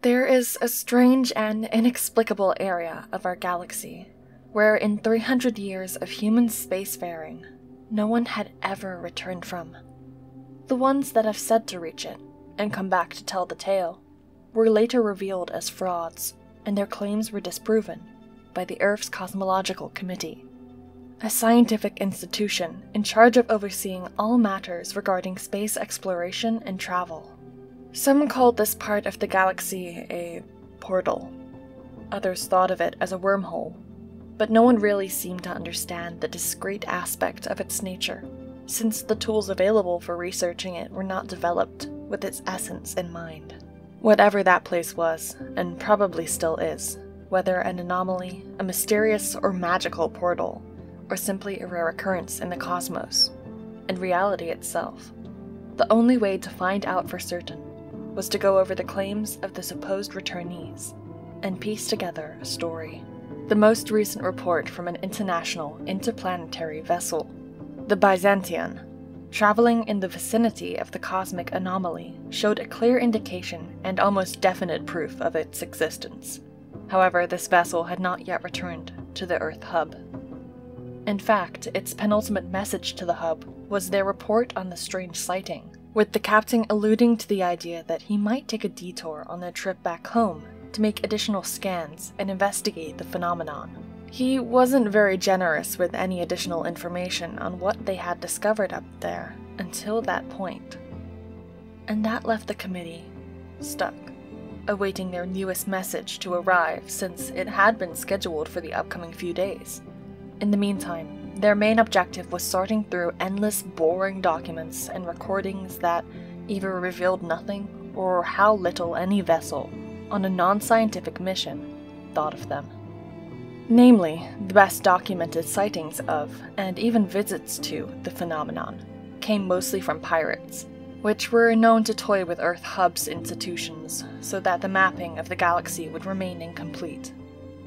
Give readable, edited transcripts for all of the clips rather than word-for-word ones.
There is a strange and inexplicable area of our galaxy where in 300 years of human spacefaring, no one had ever returned from. The ones that have said to reach it and come back to tell the tale were later revealed as frauds, and their claims were disproven by the Earth's Cosmological Committee, a scientific institution in charge of overseeing all matters regarding space exploration and travel. Some called this part of the galaxy a portal. Others thought of it as a wormhole, but no one really seemed to understand the discrete aspect of its nature, since the tools available for researching it were not developed with its essence in mind. Whatever that place was, and probably still is, whether an anomaly, a mysterious or magical portal, or simply a rare occurrence in the cosmos, and reality itself, the only way to find out for certain was to go over the claims of the supposed returnees and piece together a story. The most recent report from an international interplanetary vessel, the Byzantium, traveling in the vicinity of the cosmic anomaly, showed a clear indication and almost definite proof of its existence. However, this vessel had not yet returned to the Earth hub. In fact, its penultimate message to the hub was their report on the strange sighting, with the captain alluding to the idea that he might take a detour on their trip back home to make additional scans and investigate the phenomenon. He wasn't very generous with any additional information on what they had discovered up there until that point. And that left the committee stuck, awaiting their newest message to arrive since it had been scheduled for the upcoming few days. In the meantime, their main objective was sorting through endless boring documents and recordings that either revealed nothing or how little any vessel on a non-scientific mission thought of them. Namely, the best documented sightings of, and even visits to, the phenomenon came mostly from pirates, which were known to toy with Earth Hub's institutions so that the mapping of the galaxy would remain incomplete.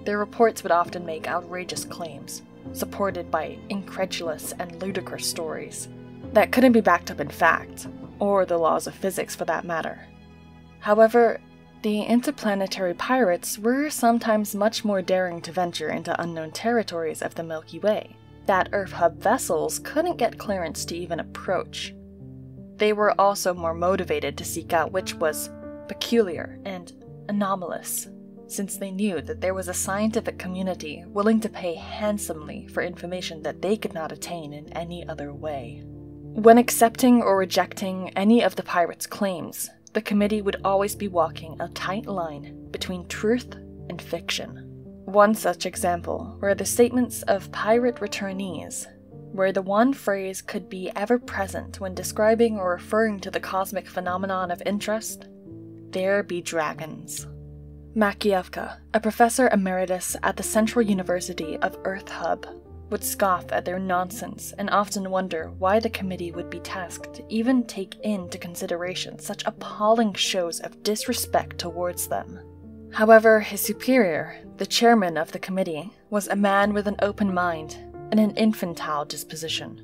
Their reports would often make outrageous claims, supported by incredulous and ludicrous stories that couldn't be backed up in fact, or the laws of physics for that matter. However, the interplanetary pirates were sometimes much more daring to venture into unknown territories of the Milky Way that Earth Hub vessels couldn't get clearance to even approach. They were also more motivated to seek out which was peculiar and anomalous, since they knew that there was a scientific community willing to pay handsomely for information that they could not attain in any other way. When accepting or rejecting any of the pirates' claims, the committee would always be walking a tight line between truth and fiction. One such example were the statements of pirate returnees, where the one phrase could be ever present when describing or referring to the cosmic phenomenon of interest: "There be dragons." Makievka, a professor emeritus at the Central University of Earth Hub, would scoff at their nonsense and often wonder why the committee would be tasked to even take into consideration such appalling shows of disrespect towards them. However, his superior, the chairman of the committee, was a man with an open mind and an infantile disposition.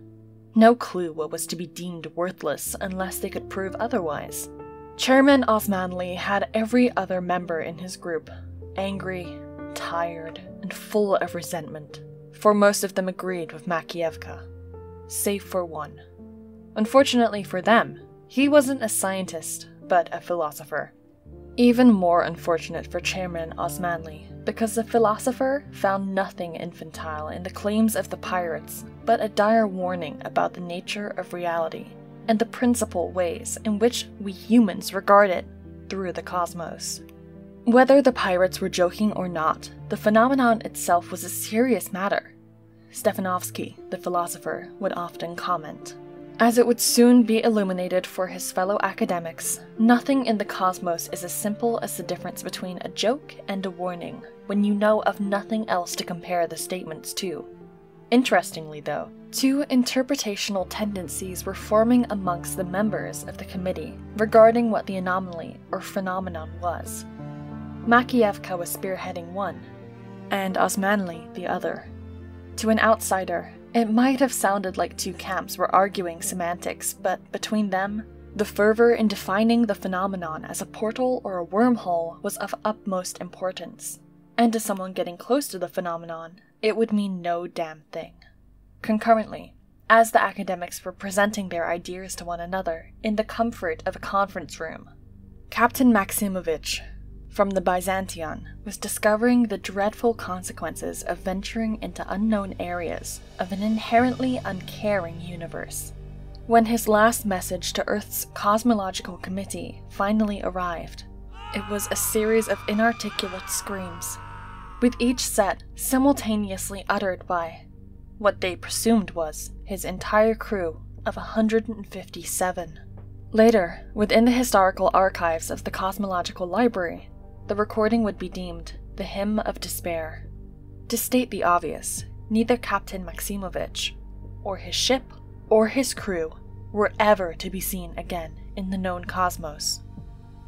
No clue what was to be deemed worthless unless they could prove otherwise. Chairman Osmanli had every other member in his group angry, tired, and full of resentment, for most of them agreed with Makievka, save for one. Unfortunately for them, he wasn't a scientist, but a philosopher. Even more unfortunate for Chairman Osmanli, because the philosopher found nothing infantile in the claims of the pirates, but a dire warning about the nature of reality and the principal ways in which we humans regard it through the cosmos. Whether the pirates were joking or not, the phenomenon itself was a serious matter, Stefanovsky, the philosopher, would often comment. As it would soon be illuminated for his fellow academics, nothing in the cosmos is as simple as the difference between a joke and a warning, when you know of nothing else to compare the statements to. Interestingly, though, two interpretational tendencies were forming amongst the members of the committee regarding what the anomaly or phenomenon was. Makievka was spearheading one, and Osmanli the other. To an outsider, it might have sounded like two camps were arguing semantics, but between them, The fervor in defining the phenomenon as a portal or a wormhole was of utmost importance, and to someone getting close to the phenomenon, it would mean no damn thing. Concurrently, as the academics were presenting their ideas to one another in the comfort of a conference room, Captain Maximovich, from the Byzantion, was discovering the dreadful consequences of venturing into unknown areas of an inherently uncaring universe. When his last message to Earth's Cosmological Committee finally arrived, it was a series of inarticulate screams, with each set simultaneously uttered by what they presumed was his entire crew of 157. Later, within the historical archives of the Cosmological Library, the recording would be deemed the Hymn of Despair. To state the obvious, neither Captain Maximovich, or his ship, or his crew were ever to be seen again in the known cosmos.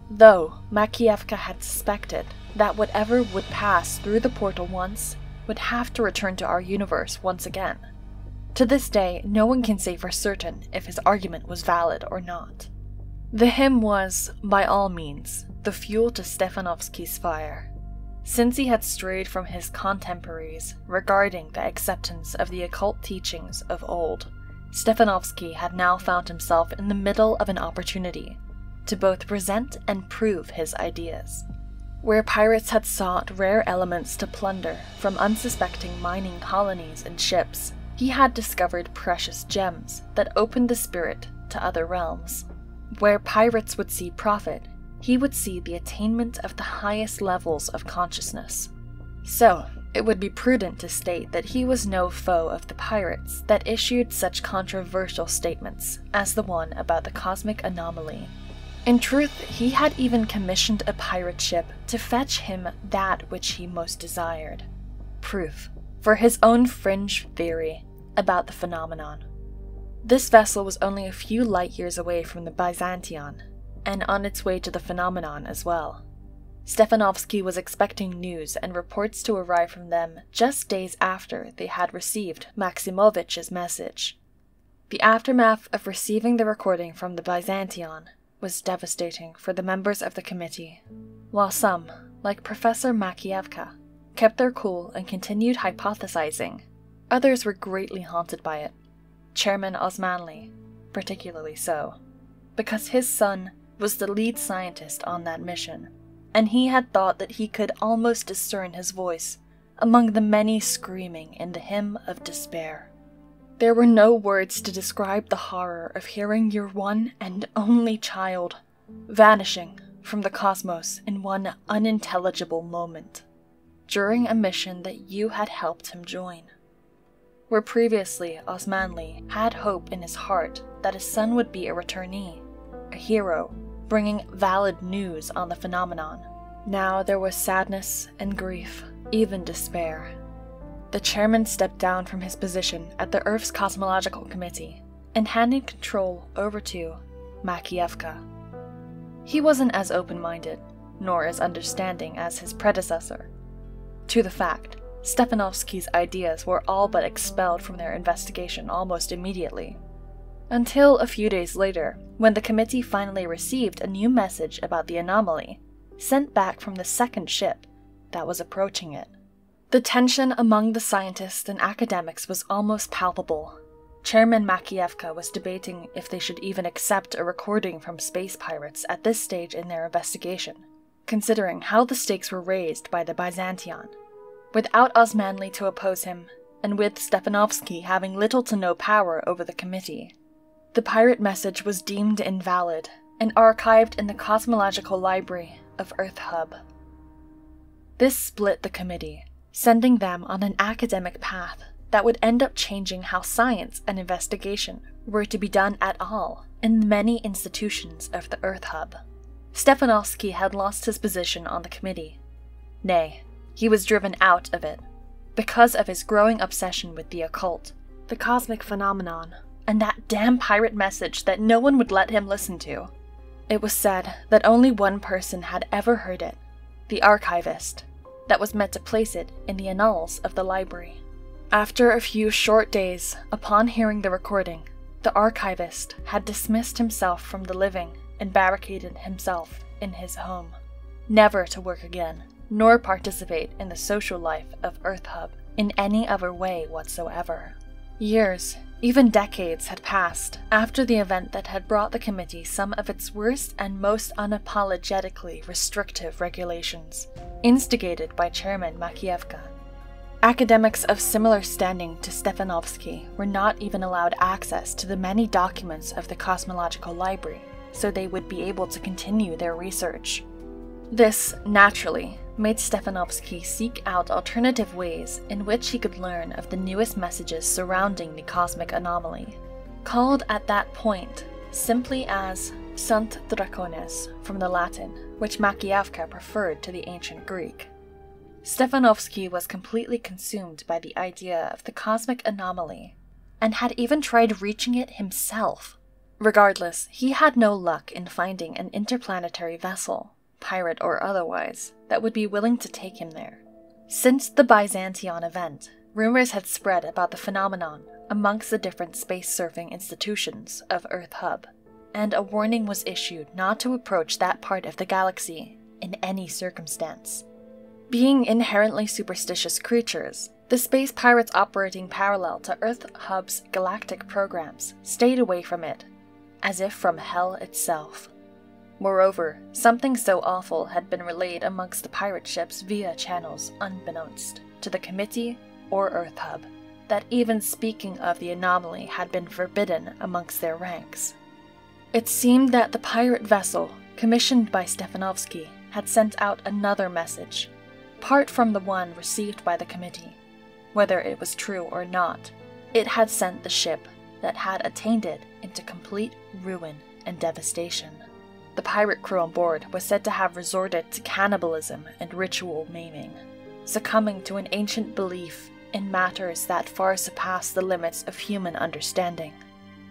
Though Makievka had suspected that whatever would pass through the portal once would have to return to our universe once again. To this day, no one can say for certain if his argument was valid or not. The hymn was, by all means, the fuel to Stefanovsky's fire. Since he had strayed from his contemporaries regarding the acceptance of the occult teachings of old, Stefanovsky had now found himself in the middle of an opportunity to both present and prove his ideas. Where pirates had sought rare elements to plunder from unsuspecting mining colonies and ships, he had discovered precious gems that opened the spirit to other realms. Where pirates would see profit, he would see the attainment of the highest levels of consciousness. So, it would be prudent to state that he was no foe of the pirates that issued such controversial statements as the one about the cosmic anomaly. In truth, he had even commissioned a pirate ship to fetch him that which he most desired: proof for his own fringe theory about the phenomenon. This vessel was only a few light years away from the Byzantion, and on its way to the phenomenon as well. Stefanovsky was expecting news and reports to arrive from them just days after they had received Maximovich's message. The aftermath of receiving the recording from the Byzantion was devastating for the members of the committee. While some, like Professor Makievka, kept their cool and continued hypothesizing, others were greatly haunted by it. Chairman Osmanli, particularly so, because his son was the lead scientist on that mission, and he had thought that he could almost discern his voice among the many screaming in the Hymn of Despair. There were no words to describe the horror of hearing your one and only child vanishing from the cosmos in one unintelligible moment, during a mission that you had helped him join. Where previously Osmanli had hope in his heart that his son would be a returnee, a hero, bringing valid news on the phenomenon, now there was sadness and grief, even despair. The chairman stepped down from his position at the Earth's Cosmological Committee and handed control over to Makievka. He wasn't as open-minded, nor as understanding as his predecessor. To the fact, Stefanovsky's ideas were all but expelled from their investigation almost immediately. Until a few days later, when the committee finally received a new message about the anomaly, sent back from the second ship that was approaching it. The tension among the scientists and academics was almost palpable. Chairman Makievka was debating if they should even accept a recording from space pirates at this stage in their investigation, considering how the stakes were raised by the Byzantion. Without Osmanli to oppose him, and with Stefanovsky having little to no power over the committee, the pirate message was deemed invalid and archived in the Cosmological Library of Earth Hub. This split the committee, sending them on an academic path that would end up changing how science and investigation were to be done at all in many institutions of the Earth Hub. Stefanovsky had lost his position on the committee. Nay, he was driven out of it because of his growing obsession with the occult, the cosmic phenomenon, and that damn pirate message that no one would let him listen to. It was said that only one person had ever heard it, the archivist, that was meant to place it in the annals of the library. After a few short days upon hearing the recording, The archivist had dismissed himself from the living and barricaded himself in his home, never to work again, nor participate in the social life of Earth Hub in any other way whatsoever. Years, even decades, had passed after the event that had brought the committee some of its worst and most unapologetically restrictive regulations, instigated by Chairman Makievka. Academics of similar standing to Stefanovsky were not even allowed access to the many documents of the Cosmological Library, so they would be able to continue their research. This, naturally, made Stefanovsky seek out alternative ways in which he could learn of the newest messages surrounding the cosmic anomaly, called at that point simply as sunt dracones from the Latin, which Makievka preferred to the ancient Greek. Stefanovsky was completely consumed by the idea of the cosmic anomaly, and had even tried reaching it himself. Regardless, he had no luck in finding an interplanetary vessel, pirate or otherwise, that would be willing to take him there. Since the Byzantion event, rumors had spread about the phenomenon amongst the different space-surfing institutions of Earth Hub, and a warning was issued not to approach that part of the galaxy in any circumstance. Being inherently superstitious creatures, the space pirates operating parallel to Earth Hub's galactic programs stayed away from it, as if from hell itself. Moreover, something so awful had been relayed amongst the pirate ships via channels unbeknownst to the committee or Earth Hub, that even speaking of the anomaly had been forbidden amongst their ranks. It seemed that the pirate vessel, commissioned by Stefanovsky, had sent out another message, apart from the one received by the committee. Whether it was true or not, it had sent the ship that had attained it into complete ruin and devastation. The pirate crew on board was said to have resorted to cannibalism and ritual maiming, succumbing to an ancient belief in matters that far surpassed the limits of human understanding.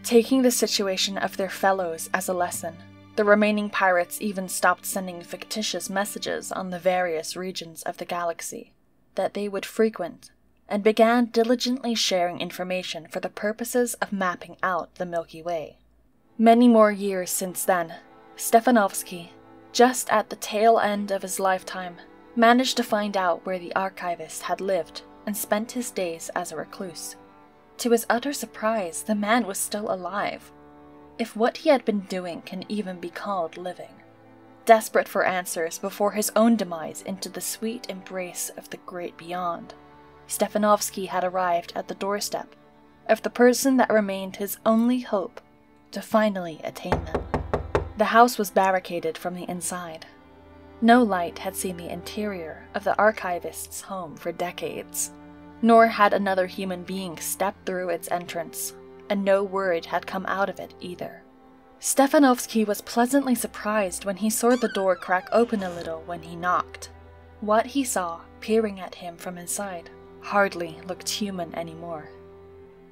Taking the situation of their fellows as a lesson, the remaining pirates even stopped sending fictitious messages on the various regions of the galaxy that they would frequent, and began diligently sharing information for the purposes of mapping out the Milky Way. Many more years since then, Stefanovsky, just at the tail end of his lifetime, managed to find out where the archivist had lived and spent his days as a recluse. To his utter surprise, the man was still alive, if what he had been doing can even be called living. Desperate for answers before his own demise into the sweet embrace of the great beyond, Stefanovsky had arrived at the doorstep of the person that remained his only hope to finally attain them. The house was barricaded from the inside. No light had seen the interior of the archivist's home for decades, nor had another human being stepped through its entrance, and no word had come out of it either. Stefanovsky was pleasantly surprised when he saw the door crack open a little when he knocked. What he saw, peering at him from inside, hardly looked human anymore.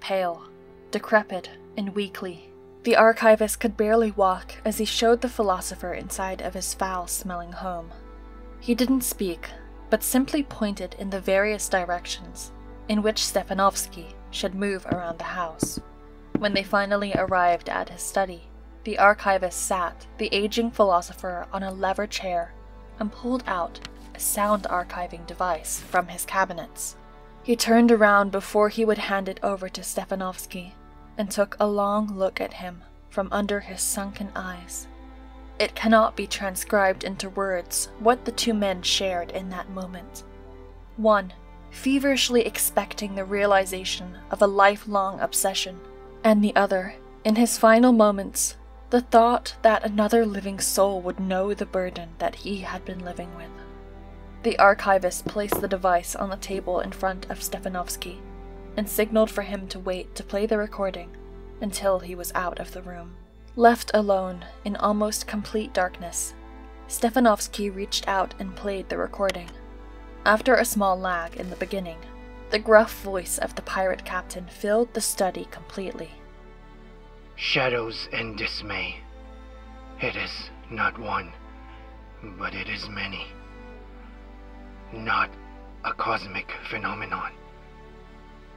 Pale, decrepit, and weakly, the archivist could barely walk as he showed the philosopher inside of his foul-smelling home. He didn't speak, but simply pointed in the various directions in which Stefanovsky should move around the house. When they finally arrived at his study, the archivist sat the aging philosopher on a leather chair and pulled out a sound archiving device from his cabinets. He turned around before he would hand it over to Stefanovsky and took a long look at him from under his sunken eyes. It cannot be transcribed into words what the two men shared in that moment. One, feverishly expecting the realization of a lifelong obsession, and the other, in his final moments, the thought that another living soul would know the burden that he had been living with. The archivist placed the device on the table in front of Stefanovsky and signaled for him to wait to play the recording until he was out of the room. Left alone in almost complete darkness, Stefanovsky reached out and played the recording. After a small lag in the beginning, the gruff voice of the pirate captain filled the study completely. Shadows and dismay. It is not one, but it is many. Not a cosmic phenomenon.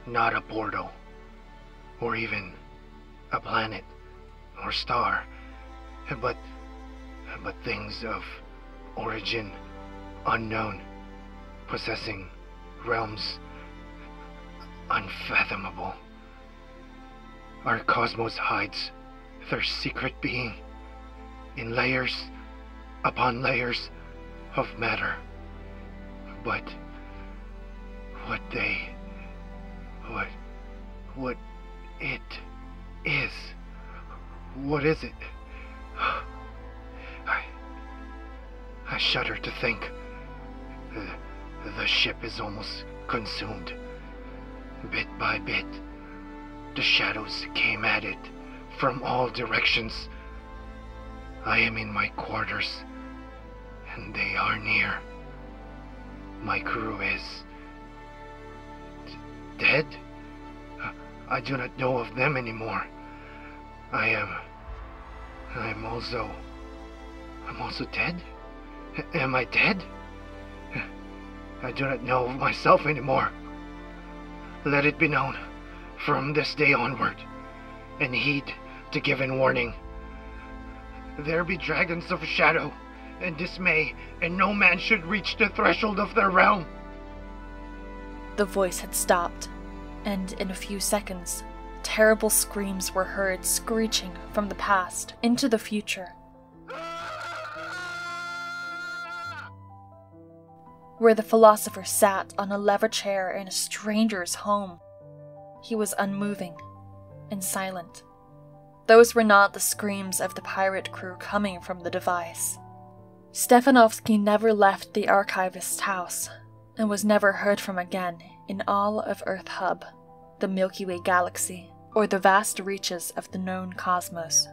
Not a portal, or even a planet or star, but things of origin unknown, possessing realms unfathomable. Our cosmos hides their secret being in layers upon layers of matter. But what it is, what is it? I shudder to think. The ship is almost consumed. Bit by bit, the shadows came at it from all directions. I am in my quarters, and they are near. My crew is dead? I do not know of them anymore. I'm also dead? Am I dead? I do not know of myself anymore. Let it be known from this day onward, and heed the given warning. There be dragons of shadow and dismay, and no man should reach the threshold of their realm. The voice had stopped, and in a few seconds, terrible screams were heard screeching from the past into the future. Where the philosopher sat on a leather chair in a stranger's home, he was unmoving and silent. Those were not the screams of the pirate crew coming from the device. Stefanovsky never left the archivist's house, and was never heard from again in all of Earth Hub, the Milky Way galaxy, or the vast reaches of the known cosmos.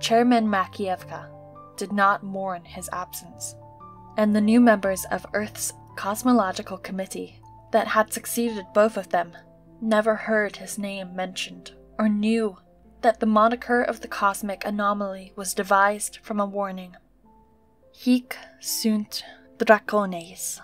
Chairman Makievka did not mourn his absence, and the new members of Earth's Cosmological Committee that had succeeded both of them never heard his name mentioned or knew that the moniker of the cosmic anomaly was devised from a warning. Hic sunt dracones,